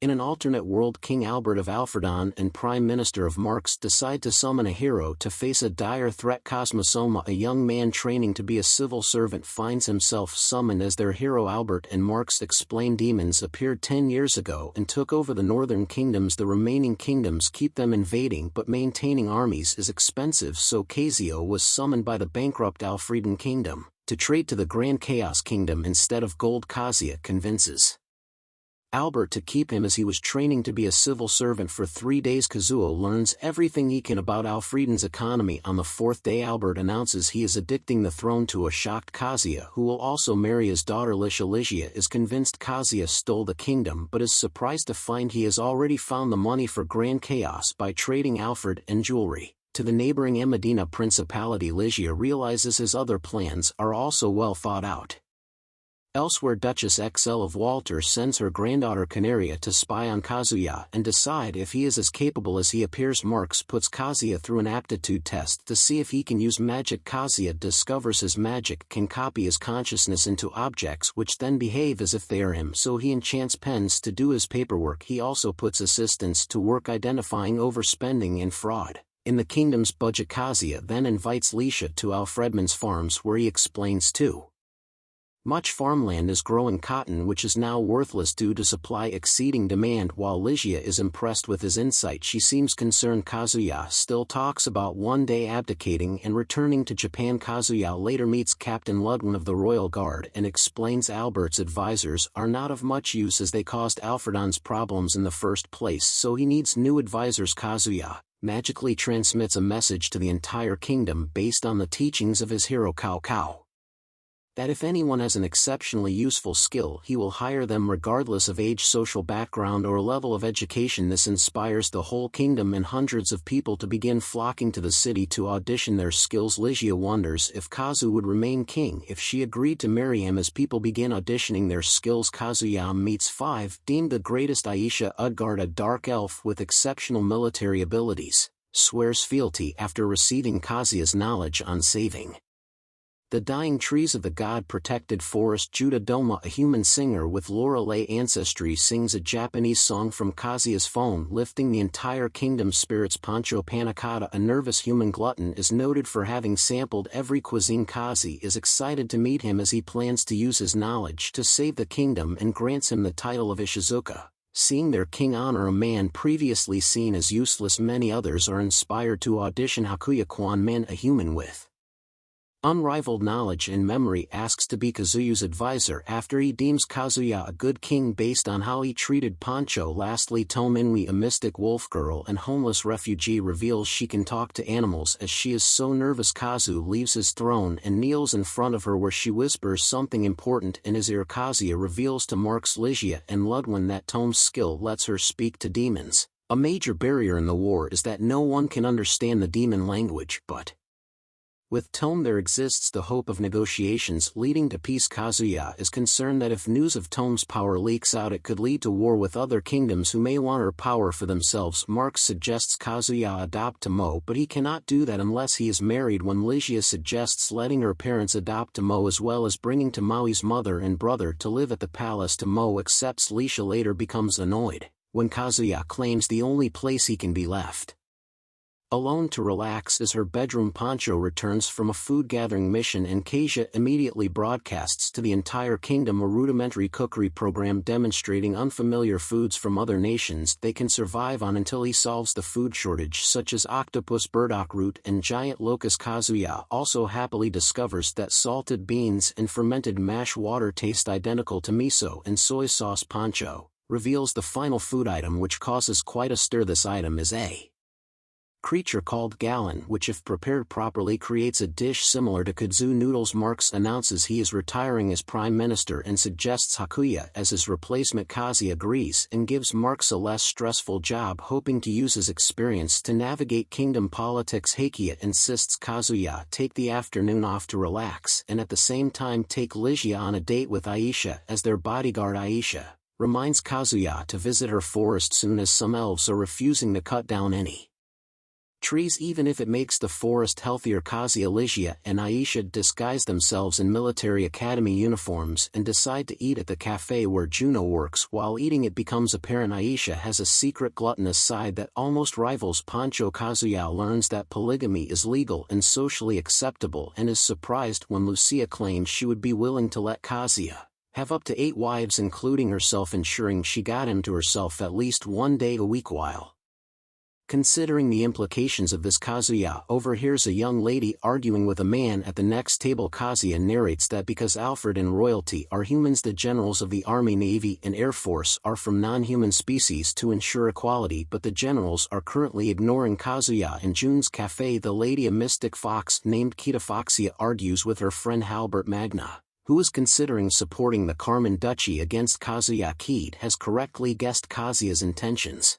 In an alternate world, King Albert of Alfredon and Prime Minister of Marx decide to summon a hero to face a dire threat. Cosmosoma, a young man training to be a civil servant, finds himself summoned as their hero. Albert and Marx explain demons appeared 10 years ago and took over the northern kingdoms. The remaining kingdoms keep them invading, but maintaining armies is expensive, so Casio was summoned by the bankrupt Alfredan kingdom to trade to the Grand Chaos Kingdom instead of gold. Kazuya convinces Albert to keep him as he was training to be a civil servant for 3 days. Kazuo learns everything he can about Alfredan's economy. On the 4th day, Albert announces he is addicting the throne to a shocked Kazuya, who will also marry his daughter Licia. Licia is convinced Kazuya stole the kingdom, but is surprised to find he has already found the money for Grand Chaos by trading Alfred and jewelry to the neighboring Emedina Principality. Licia realizes his other plans are also well thought out. Elsewhere, Duchess XL of Walter sends her granddaughter Canaria to spy on Kazuya and decide if he is as capable as he appears. Marx puts Kazuya through an aptitude test to see if he can use magic. Kazuya discovers his magic can copy his consciousness into objects which then behave as if they are him, so he enchants pens to do his paperwork. He also puts assistants to work identifying overspending and fraud in the kingdom's budget. Kazuya then invites Licia to Alfredman's farms, where he explains too much farmland is growing cotton which is now worthless due to supply exceeding demand. While Licia is impressed with his insight, she seems concerned. Kazuya still talks about one day abdicating and returning to Japan. Kazuya later meets Captain Ludwin of the Royal Guard and explains Albert's advisors are not of much use as they caused Alfredon's problems in the first place, so he needs new advisors. Kazuya magically transmits a message to the entire kingdom based on the teachings of his hero Cao Cao, that if anyone has an exceptionally useful skill, he will hire them regardless of age, social background, or level of education. This inspires the whole kingdom, and hundreds of people to begin flocking to the city to audition their skills. Licia wonders if Kazu would remain king if she agreed to marry him. As people begin auditioning their skills, Kazuya meets 5, deemed the greatest. Aisha Udgard, a dark elf with exceptional military abilities, swears fealty after receiving Kazuya's knowledge on saving the dying trees of the god-protected forest. Judah Doma, a human singer with Lorelei ancestry, sings a Japanese song from Kazuya's phone, lifting the entire kingdom's spirits. Pancho Panicotta, a nervous human glutton, is noted for having sampled every cuisine. Kazi is excited to meet him as he plans to use his knowledge to save the kingdom and grants him the title of Ishizuka. Seeing their king honor a man previously seen as useless, many others are inspired to audition. Hakuya Kwanman, a human with unrivaled knowledge and memory, asks to be Kazuya's advisor after he deems Kazuya a good king based on how he treated Pancho. Lastly, Tominwi, a mystic wolf girl and homeless refugee, reveals she can talk to animals as she is so nervous. Kazu leaves his throne and kneels in front of her, where she whispers something important in his ear. Kazuya reveals to Marx, Licia, and Ludwin that Tome's skill lets her speak to demons. A major barrier in the war is that no one can understand the demon language, but with Tome there exists the hope of negotiations leading to peace. Kazuya is concerned that if news of Tome's power leaks out, it could lead to war with other kingdoms who may want her power for themselves. Marx suggests Kazuya adopt Tomo, but he cannot do that unless he is married. When Licia suggests letting her parents adopt Tomo as well as bringing Tomoe's mother and brother to live at the palace, Tomo accepts. Licia later becomes annoyed when Kazuya claims the only place he can be left alone to relax is her bedroom. Pancho returns from a food-gathering mission and Kasia immediately broadcasts to the entire kingdom a rudimentary cookery program demonstrating unfamiliar foods from other nations they can survive on until he solves the food shortage, such as octopus, burdock root, and giant locust. Kazuya also happily discovers that salted beans and fermented mash water taste identical to miso and soy sauce. Pancho reveals the final food item, which causes quite a stir. This item is a creature called Gallon, which if prepared properly creates a dish similar to kudzu noodles. Marx announces he is retiring as prime minister and suggests Hakuya as his replacement. Kazi agrees and gives Marx a less stressful job, hoping to use his experience to navigate kingdom politics. Hakuya insists Kazuya take the afternoon off to relax and at the same time take Licia on a date with Aisha as their bodyguard. Aisha reminds Kazuya to visit her forest soon, as some elves are refusing to cut down any trees even if it makes the forest healthier. Kazuya, Ligia and Aisha disguise themselves in military academy uniforms and decide to eat at the cafe where Juno works. While eating, it becomes apparent Aisha has a secret gluttonous side that almost rivals Pancho. Kazuya learns that polygamy is legal and socially acceptable and is surprised when Lucia claims she would be willing to let Kazuya have up to 8 wives including herself, ensuring she got him to herself at least one day a week. While considering the implications of this, Kazuya overhears a young lady arguing with a man at the next table. Kazuya narrates that because Alfred and royalty are humans, the generals of the Army, Navy and Air Force are from non-human species to ensure equality, but the generals are currently ignoring Kazuya. In June's cafe, the lady, a mystic fox named Kita Foxia, argues with her friend Halbert Magna, who is considering supporting the Carmen Duchy against Kazuya. Keat has correctly guessed Kazuya's intentions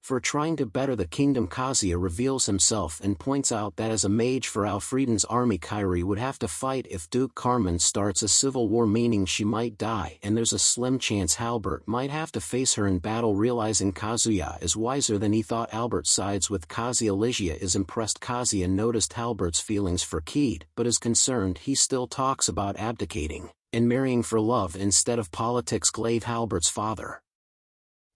for trying to better the kingdom. Kazuya reveals himself and points out that as a mage for Alfredan's army, Kairi would have to fight if Duke Carmen starts a civil war, meaning she might die, and there's a slim chance Halbert might have to face her in battle. Realizing Kazuya is wiser than he thought, Albert sides with Kazuya. Ligia is impressed. Kazuya noticed Halbert's feelings for Keat, but is concerned he still talks about abdicating and marrying for love instead of politics. Glaive, Halbert's father,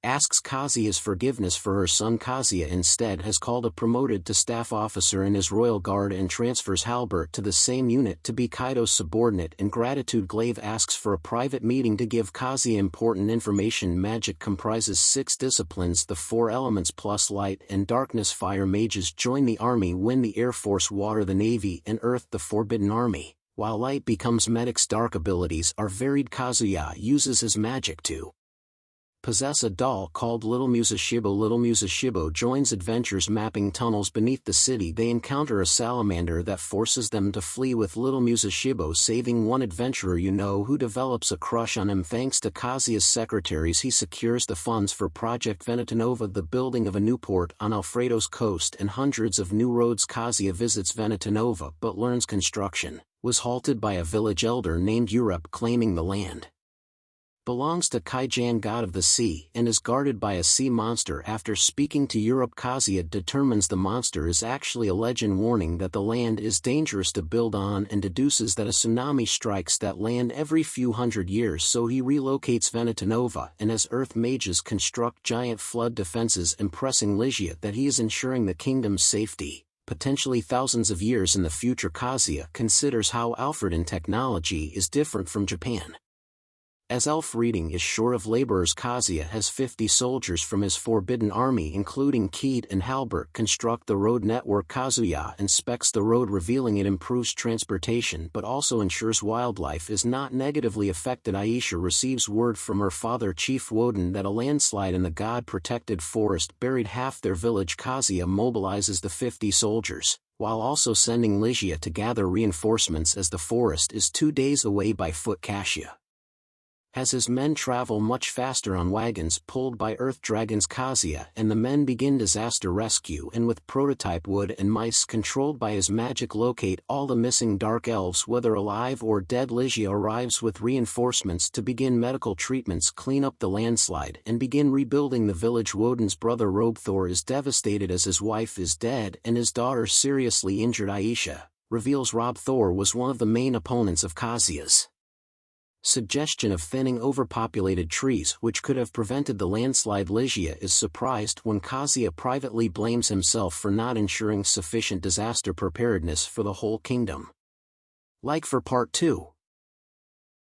asks Kazuya's forgiveness for her son. Kazuya instead has called a promoted to staff officer in his royal guard and transfers Halbert to the same unit to be Kaido's subordinate. In gratitude, Glaive asks for a private meeting to give Kazuya important information. Magic comprises 6 disciplines, the 4 elements plus light and darkness. Fire mages join the army, wind the Air Force, water the Navy and earth the Forbidden Army, while light becomes medics. Dark abilities are varied. Kazuya uses his magic to possess a doll called Little Musashibo. Little Musashibo joins adventures mapping tunnels beneath the city. They encounter a salamander that forces them to flee, with Little Musashibo saving one adventurer who develops a crush on him. Thanks to Kazuya's secretaries, he secures the funds for Project Venetonova, the building of a new port on Alfredo's coast and hundreds of new roads. Kazuya visits Venetonova but learns construction was halted by a village elder named Europe, claiming the land belongs to Kaijan, god of the sea, and is guarded by a sea monster. After speaking to Europe, Kazuya determines the monster is actually a legend warning that the land is dangerous to build on, and deduces that a tsunami strikes that land every few hundred years, so he relocates Venetonova and has earth mages construct giant flood defenses, impressing Ligia that he is ensuring the kingdom's safety, potentially thousands of years in the future. Kazuya considers how Alfredan technology is different from Japan. As elf reading is short of laborers, Kazuya has 50 soldiers from his Forbidden Army, including Keat and Halbert, construct the road network. Kazuya inspects the road, revealing it improves transportation but also ensures wildlife is not negatively affected. Aisha receives word from her father, Chief Woden, that a landslide in the god-protected forest buried half their village. Kazuya mobilizes the 50 soldiers, while also sending Ligia to gather reinforcements as the forest is 2 days away by foot. Kazuya has his men travel much faster on wagons pulled by earth dragons. Kazuya and the men begin disaster rescue, and with prototype wood and mice controlled by his magic locate all the missing dark elves, whether alive or dead. Ligia arrives with reinforcements to begin medical treatments, clean up the landslide and begin rebuilding the village. Woden's brother Robethor is devastated as his wife is dead and his daughter seriously injured. Aisha reveals Robethor was one of the main opponents of Kazuya's suggestion of thinning overpopulated trees, which could have prevented the landslide. Ligia is surprised when Kazuya privately blames himself for not ensuring sufficient disaster preparedness for the whole kingdom. Like for Part 2.